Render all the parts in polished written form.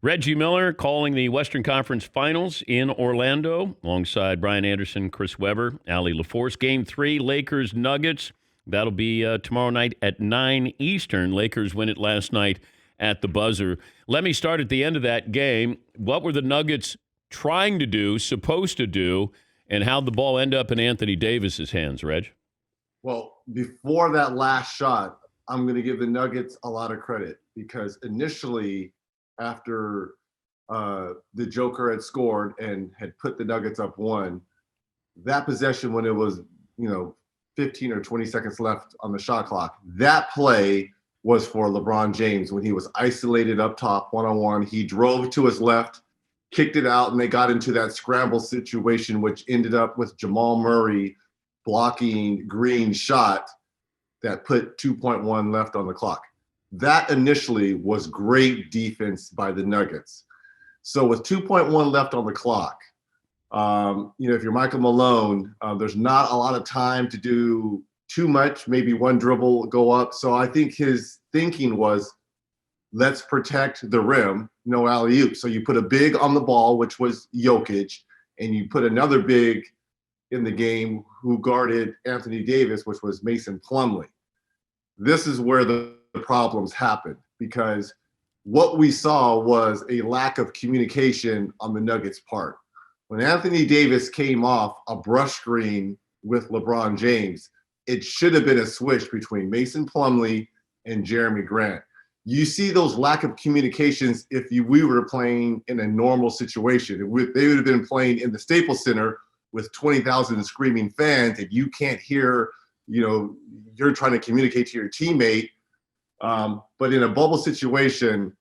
Reggie Miller calling the Western Conference Finals in Orlando alongside Brian Anderson, Chris Webber, Allie LaForce. Game 3, Lakers-Nuggets. That'll be tomorrow night at 9 Eastern. Lakers win it last night at the buzzer. Let me start at the end of that game. What were the Nuggets trying to do, supposed to do, and how'd the ball end up in Anthony Davis's hands, Reg? Well, before that last shot, I'm going to give the Nuggets a lot of credit because initially, after the Joker had scored and had put the Nuggets up 1, that possession when it was, 15 or 20 seconds left on the shot clock, that play was for LeBron James when he was isolated up top one-on-one. He drove to his left, kicked it out, and they got into that scramble situation, which ended up with Jamal Murray blocking Green's shot that put 2.1 left on the clock. That initially was great defense by the Nuggets. So with 2.1 left on the clock, if you're Michael Malone, there's not a lot of time to do too much, maybe one dribble, go up. So I think his thinking was, let's protect the rim, no alley-oop. So you put a big on the ball, which was Jokic, and you put another big in the game who guarded Anthony Davis, which was Mason Plumlee. This is where the problems happened because what we saw was a lack of communication on the Nuggets' part. When Anthony Davis came off a brush screen with LeBron James, it should have been a switch between Mason Plumlee and Jeremy Grant. You see those lack of communications if we were playing in a normal situation. They would have been playing in the Staples Center with 20,000 screaming fans, and you can't hear, you're trying to communicate to your teammate. But in a bubble situation,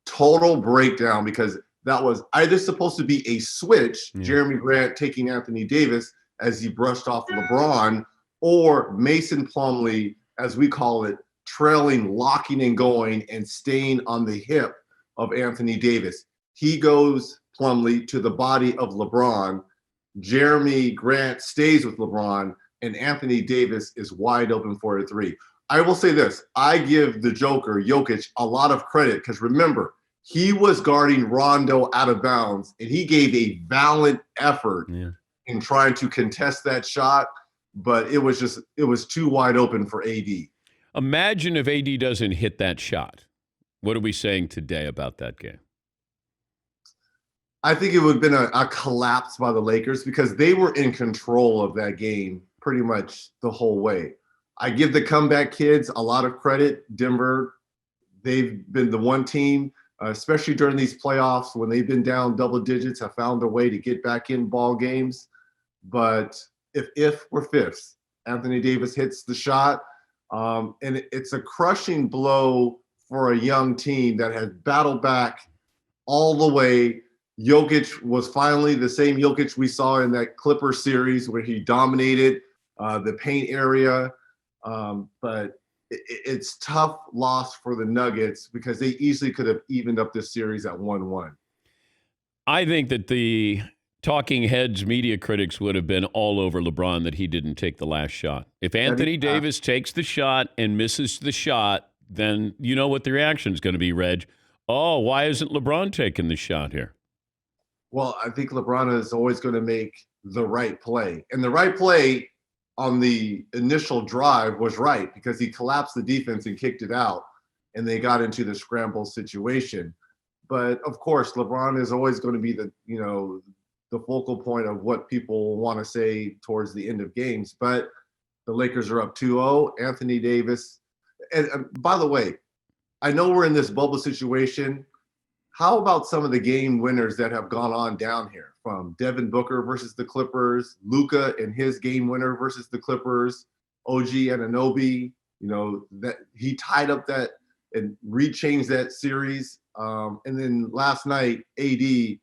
total breakdown because that was either supposed to be a switch, Jeremy Grant taking Anthony Davis as he brushed off LeBron, or Mason Plumlee, as we call it, trailing, locking and going and staying on the hip of Anthony Davis. He goes, Plumlee, to the body of LeBron. Jeremy Grant stays with LeBron, and Anthony Davis is wide open for a 3. I will say this. I give the Joker, Jokic, a lot of credit because remember, he was guarding Rondo out of bounds, and he gave a valiant effort in trying to contest that shot, but it was too wide open for AD. Imagine if AD doesn't hit that shot. What are we saying today about that game? I think it would have been a collapse by the Lakers because they were in control of that game pretty much the whole way. I give the comeback kids a lot of credit. Denver, they've been the one team, especially during these playoffs when they've been down double digits, have found a way to get back in ball games. But if we're fifths, Anthony Davis hits the shot, and it's a crushing blow for a young team that has battled back all the way. Jokic was finally the same Jokic we saw in that Clippers series where he dominated the paint area. But it's tough loss for the Nuggets because they easily could have evened up this series at 1-1. I think that the talking heads, media critics would have been all over LeBron that he didn't take the last shot. If Anthony Davis takes the shot and misses the shot, then you know what the reaction is going to be, Reg. Oh, why isn't LeBron taking the shot here? Well, I think LeBron is always going to make the right play. And the right play on the initial drive was right because he collapsed the defense and kicked it out, and they got into the scramble situation. But, of course, LeBron is always going to be the focal point of what people want to say towards the end of games. But the Lakers are up 2-0. Anthony Davis. And by the way, I know we're in this bubble situation. How about some of the game winners that have gone on down here from Devin Booker versus the Clippers, Luka and his game winner versus the Clippers, OG Anunoby, that he tied up that and rechanged that series. And then last night, AD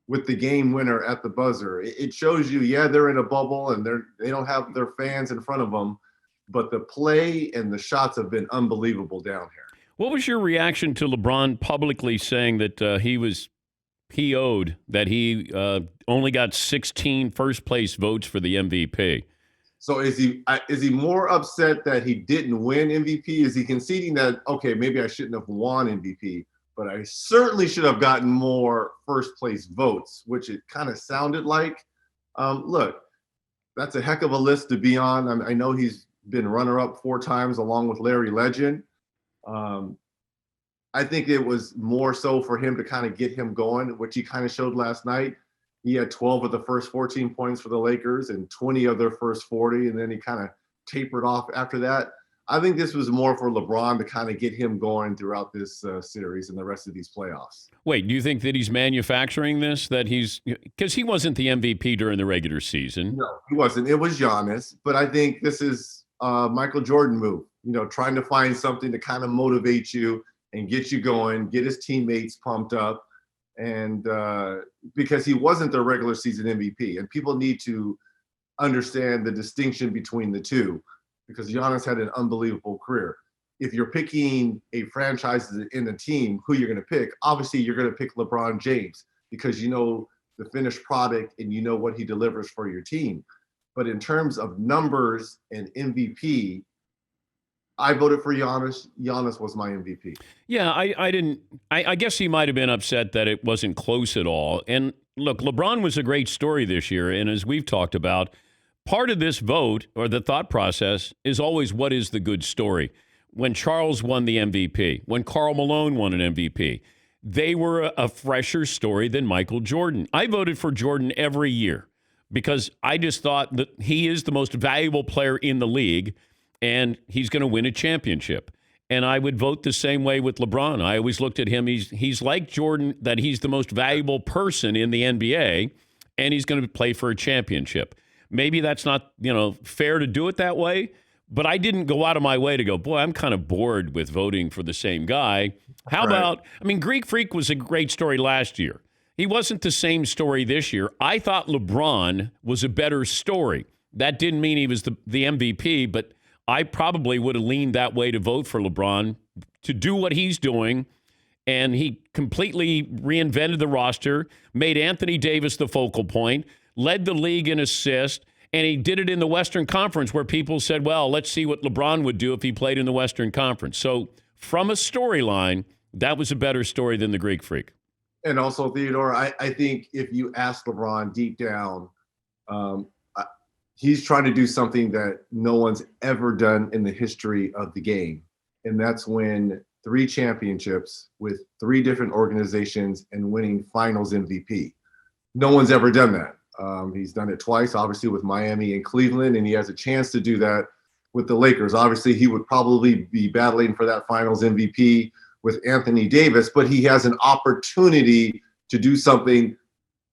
with the game winner at the buzzer. It shows you, they're in a bubble and they don't have their fans in front of them, but the play and the shots have been unbelievable down here. What was your reaction to LeBron publicly saying that he was PO'd, that he only got 16 first-place votes for the MVP? So is he more upset that he didn't win MVP? Is he conceding that, okay, maybe I shouldn't have won MVP? but I certainly should have gotten more first place votes, which it kind of sounded like. Look, that's a heck of a list to be on. I know he's been runner-up 4 times along with Larry Legend. I think it was more so for him to kind of get him going, which he kind of showed last night. He had 12 of the first 14 points for the Lakers and 20 of their first 40, and then he kind of tapered off after that. I think this was more for LeBron to kind of get him going throughout this series and the rest of these playoffs. Wait, do you think that he's manufacturing this? That he's because he wasn't the MVP during the regular season. No, he wasn't. It was Giannis, but I think this is Michael Jordan move. Trying to find something to kind of motivate you and get you going, get his teammates pumped up, and because he wasn't the regular season MVP, and people need to understand the distinction between the two, because Giannis had an unbelievable career. If you're picking a franchise in a team, who you're going to pick, obviously you're going to pick LeBron James because you know the finished product and you know what he delivers for your team. But in terms of numbers and MVP, I voted for Giannis. Giannis was my MVP. Yeah, I didn't. I guess he might have been upset that it wasn't close at all. And look, LeBron was a great story this year. And as we've talked about, part of this vote or the thought process is always what is the good story. When Charles won the MVP, when Karl Malone won an MVP, they were a fresher story than Michael Jordan. I voted for Jordan every year because I just thought that he is the most valuable player in the league and he's going to win a championship. And I would vote the same way with LeBron. I always looked at him. He's like Jordan, that he's the most valuable person in the NBA and he's going to play for a championship. Maybe that's not, fair to do it that way. But I didn't go out of my way to go, boy, I'm kind of bored with voting for the same guy. How about, Greek Freak was a great story last year. He wasn't the same story this year. I thought LeBron was a better story. That didn't mean he was the MVP, but I probably would have leaned that way to vote for LeBron to do what he's doing. And he completely reinvented the roster, made Anthony Davis the focal point, led the league in assists. And he did it in the Western Conference where people said, well, let's see what LeBron would do if he played in the Western Conference. So from a storyline, that was a better story than the Greek Freak. And also, Theodore, I think if you ask LeBron deep down, he's trying to do something that no one's ever done in the history of the game. And that's win 3 championships with 3 different organizations and winning finals MVP. No one's ever done that. He's done it twice, obviously, with Miami and Cleveland, and he has a chance to do that with the Lakers. Obviously, he would probably be battling for that finals MVP with Anthony Davis, but he has an opportunity to do something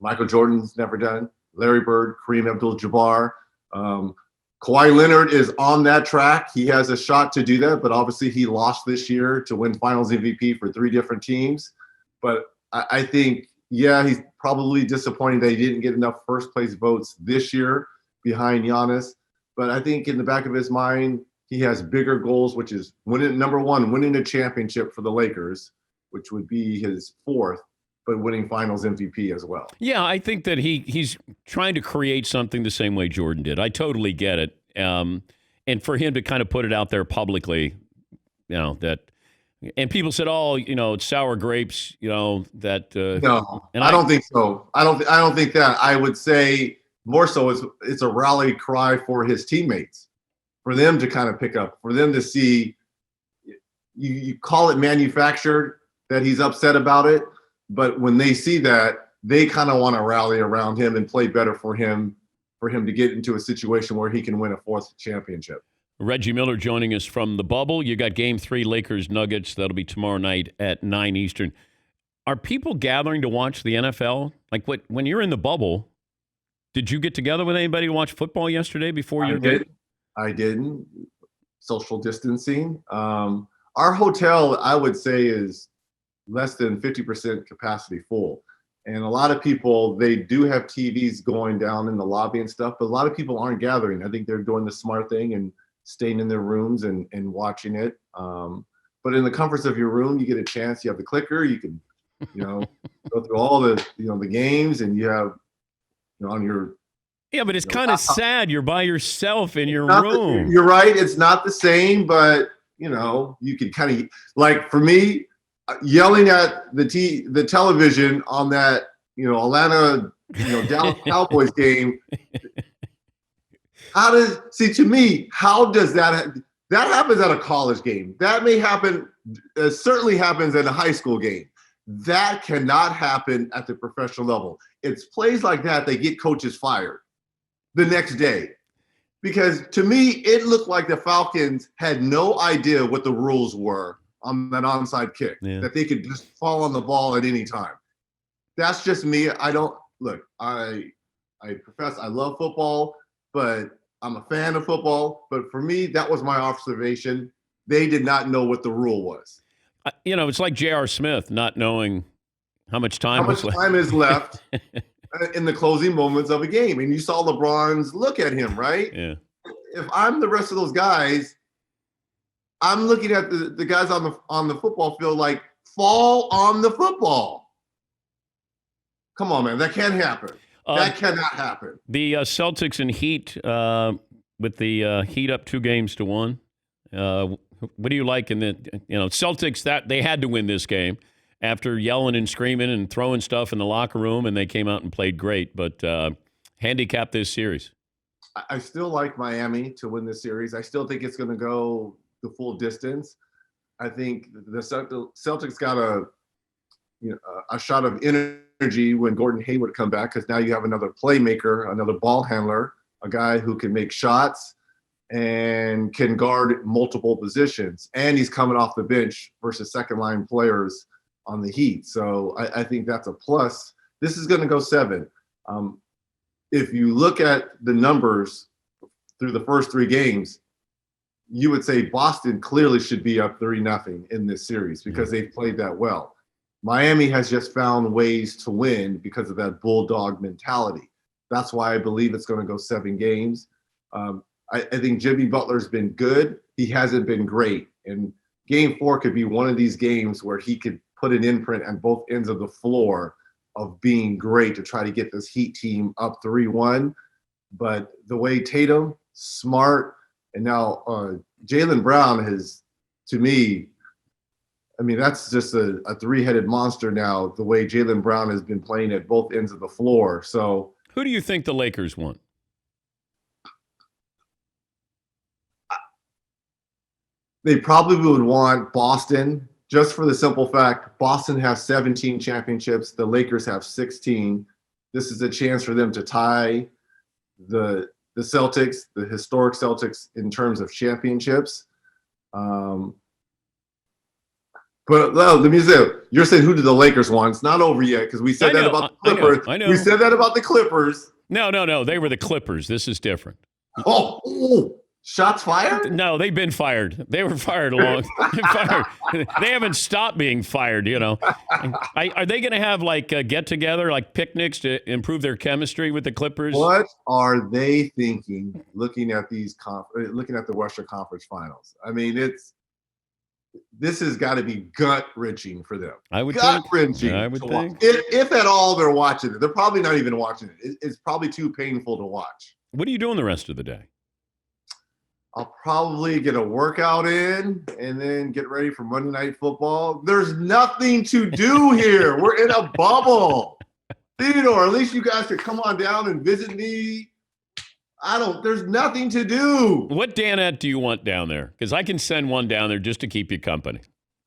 Michael Jordan's never done, Larry Bird, Kareem Abdul-Jabbar. Kawhi Leonard is on that track. He has a shot to do that, but obviously he lost this year to win finals MVP for 3 different teams. But I think, yeah, he's probably disappointed that he didn't get enough first place votes this year behind Giannis. But I think in the back of his mind, he has bigger goals, which is number 1, winning a championship for the Lakers, which would be his 4th, but winning finals MVP as well. Yeah, I think that he's trying to create something the same way Jordan did. I totally get it. And for him to kind of put it out there publicly, that – and people said, "Oh, it's sour grapes." That. No, I don't think so. I don't think that. I would say more so it's a rally cry for his teammates, for them to kind of pick up, for them to see. You call it manufactured that he's upset about it, but when they see that, they kind of want to rally around him and play better for him to get into a situation where he can win a 4th championship. Reggie Miller joining us from the bubble. You got Game 3, Lakers Nuggets. That'll be tomorrow night at 9 Eastern. Are people gathering to watch the NFL? Like when you're in the bubble, did you get together with anybody to watch football yesterday before your game? I didn't. Social distancing. Our hotel, I would say, is less than 50% capacity full. And a lot of people, they do have TVs going down in the lobby and stuff, but a lot of people aren't gathering. I think they're doing the smart thing and staying in their rooms and watching it. But in the comforts of your room, you get a chance. You have the clicker. You can, go through all the, the games, and you have, on your. Yeah, but it's kind of sad. You're by yourself in your room. You're right. It's not the same, but you can kind of, like, for me, yelling at the television on that, Atlanta, Dallas Cowboys game. To me, how does that happens at a college game? That may happen, certainly happens at a high school game. That cannot happen at the professional level. It's plays like that get coaches fired the next day. Because to me, it looked like the Falcons had no idea what the rules were on that onside kick, that they could just fall on the ball at any time. That's just me. I profess I love football, but I'm a fan of football. But for me, that was my observation. They did not know what the rule was. It's like J.R. Smith not knowing how much time is left in the closing moments of a game. And you saw LeBron's look at him, right? Yeah. If I'm the rest of those guys, I'm looking at the guys on the football field like, fall on the football. Come on, man. That can't happen. That cannot happen. The Celtics and Heat, with the Heat up 2-1. What do you like in the Celtics? That they had to win this game after yelling and screaming and throwing stuff in the locker room, and they came out and played great. But handicap this series. I still like Miami to win this series. I still think it's going to go the full distance. I think the Celtics got a shot of energy when Gordon Hayward come back, because now you have another playmaker, another ball handler, a guy who can make shots and can guard multiple positions. And he's coming off the bench versus second-line players on the Heat. So I think that's a plus. This is going to go 7. If you look at the numbers through the first 3 games, you would say Boston clearly should be up 3-0 in this series because they've played that well. Miami has just found ways to win because of that bulldog mentality. That's why I believe it's going to go 7 games. I think Jimmy Butler's been good. He hasn't been great. And game 4 could be one of these games where he could put an imprint on both ends of the floor of being great to try to get this Heat team up 3-1. But the way Tatum, Smart, and now Jaylen Brown has, to me, that's just a 3-headed monster now, the way Jaylen Brown has been playing at both ends of the floor. So, who do you think the Lakers want? They probably would want Boston, just for the simple fact Boston has 17 championships. The Lakers have 16. This is a chance for them to tie the Celtics, the historic Celtics, in terms of championships. But let me say, you're saying who do the Lakers want? It's not over yet because we said that about the Clippers. I know. We said that about the Clippers. No. They were the Clippers. This is different. Oh, shots fired? No, they've been fired. They were fired They haven't stopped being fired, Are they going to have like a get-together, like picnics to improve their chemistry with the Clippers? What are they thinking looking at looking at the Western Conference Finals? This has got to be gut-wrenching for them. I would gut-wrenching. I would think. If at all they're watching it. They're probably not even watching it. It's probably too painful to watch. What are you doing the rest of the day? I'll probably get a workout in and then get ready for Monday Night Football. There's nothing to do here. We're in a bubble. Theodore, at least you guys could come on down and visit me. There's nothing to do. What Danette do you want down there? Because I can send one down there just to keep you company.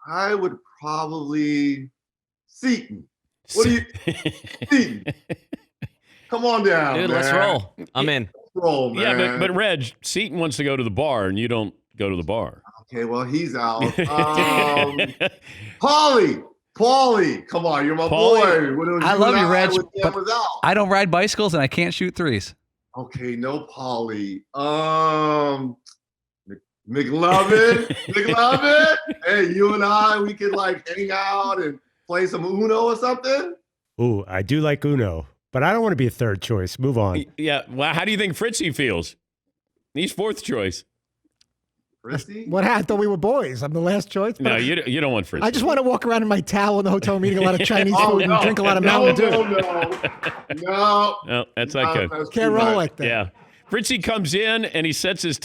I would probably Seton. What do you Seton? Come on down, dude, man. let's roll. I'm in. Roll, man. Yeah, but Reg, Seton wants to go to the bar, and you don't go to the bar. Okay, well, he's out. Paulie, come on, you're my boy. I love you, Reg, but I don't ride bicycles, and I can't shoot threes. Okay, no Paulie. McLovin. Hey, you and I, we could hang out and play some Uno or something. Ooh, I do like Uno. But I don't want to be a third choice. Move on. Yeah. Well, how do you think Fritzy feels? He's fourth choice. Fritzy? What? I thought we were boys. I'm the last choice. No, you don't want Fritzy. I just want to walk around in my towel in the hotel, eating a lot of Chinese food and drink a lot of Mountain Dew. No, that's not good. Can't roll like that. Yeah. Fritzy comes in and he sets his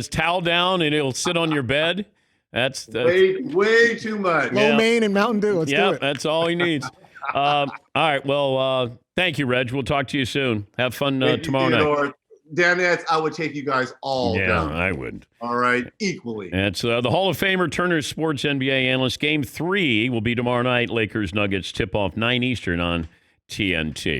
towel down and he'll sit on your bed. That's way too much. Lo mein and Mountain Dew. Let's do it. That's all he needs. All right. Well, thank you, Reg. We'll talk to you soon. Have fun tomorrow night. Damn it, I would take you guys all down. I would. All right, equally. It's the Hall of Famer, Turner Sports NBA analyst. Game 3 will be tomorrow night. Lakers Nuggets tip off 9 Eastern on TNT.